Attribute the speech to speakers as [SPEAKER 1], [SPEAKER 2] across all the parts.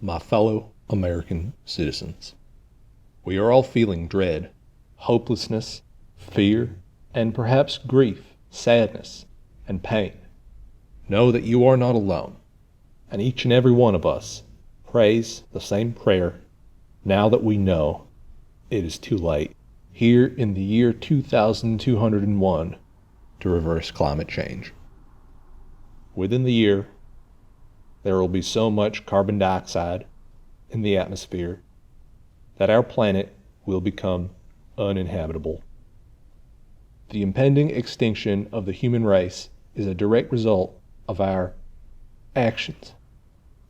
[SPEAKER 1] my fellow American citizens. We are all feeling dread, hopelessness, fear, and perhaps grief, sadness, and pain. Know that you are not alone, and each and every one of us prays the same prayer now that we know it is too late, here in the year 2201, to reverse climate change. Within the year, there will be so much carbon dioxide in the atmosphere that our planet will become uninhabitable. The impending extinction of the human race is a direct result of our actions.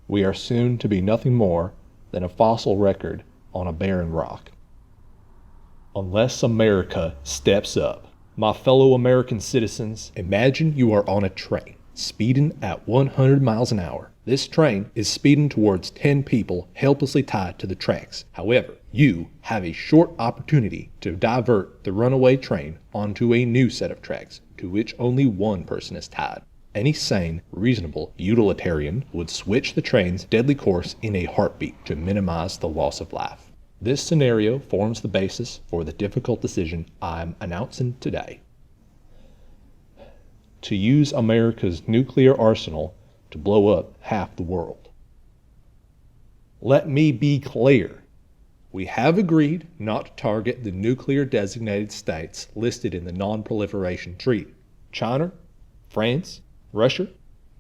[SPEAKER 1] We are soon to be nothing more than a fossil record on a barren rock. Unless America steps up, my fellow American citizens, imagine you are on a train, speeding at 100 miles an hour. This train is speeding towards 10 people helplessly tied to the tracks. However, you have a short opportunity to divert the runaway train onto a new set of tracks, to which only one person is tied. Any sane, reasonable utilitarian would switch the train's deadly course in a heartbeat to minimize the loss of life. This scenario forms the basis for the difficult decision I'm announcing today. To use America's nuclear arsenal to blow up half the world. Let me be clear. We have agreed not to target the nuclear designated states listed in the Non-Proliferation Treaty: China, France, Russia,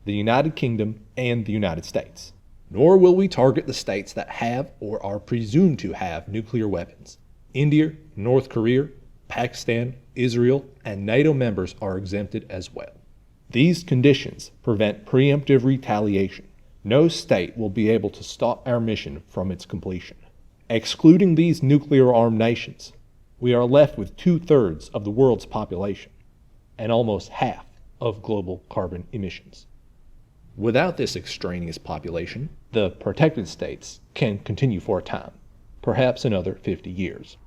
[SPEAKER 1] the United Kingdom, and the United States. Nor will we target the states that have or are presumed to have nuclear weapons. India, North Korea, Pakistan, Israel, and NATO members are exempted as well. These conditions prevent preemptive retaliation. No state will be able to stop our mission from its completion. Excluding these nuclear-armed nations, we are left with 2/3 of the world's population and almost half of global carbon emissions. Without this extraneous population, the protected states can continue for a time, perhaps another 50 years.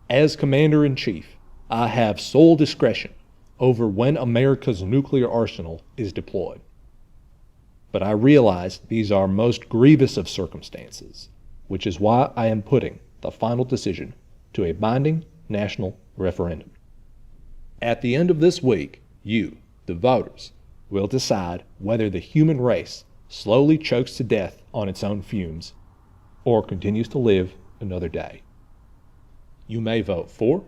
[SPEAKER 1] As Commander-in-Chief, I have sole discretion over when America's nuclear arsenal is deployed. But I realize these are most grievous of circumstances, which is why I am putting the final decision to a binding national referendum. At the end of this week, you, the voters, will decide whether the human race slowly chokes to death on its own fumes or continues to live another day. You may vote for,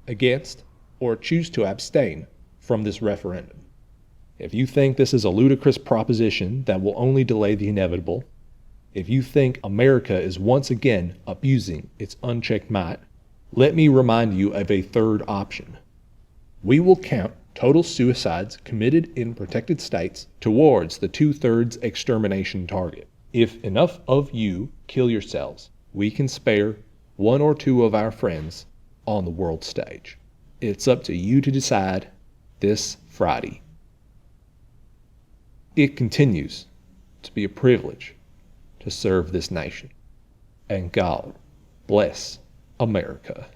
[SPEAKER 1] against, or choose to abstain from this referendum. If you think this is a ludicrous proposition that will only delay the inevitable, if you think America is once again abusing its unchecked might, let me remind you of a third option. We will count total suicides committed in protected states towards the 2/3 extermination target. If enough of you kill yourselves, we can spare one or two of our friends on the world stage. It's up to you to decide this Friday. It continues to be a privilege to serve this nation. And God bless America.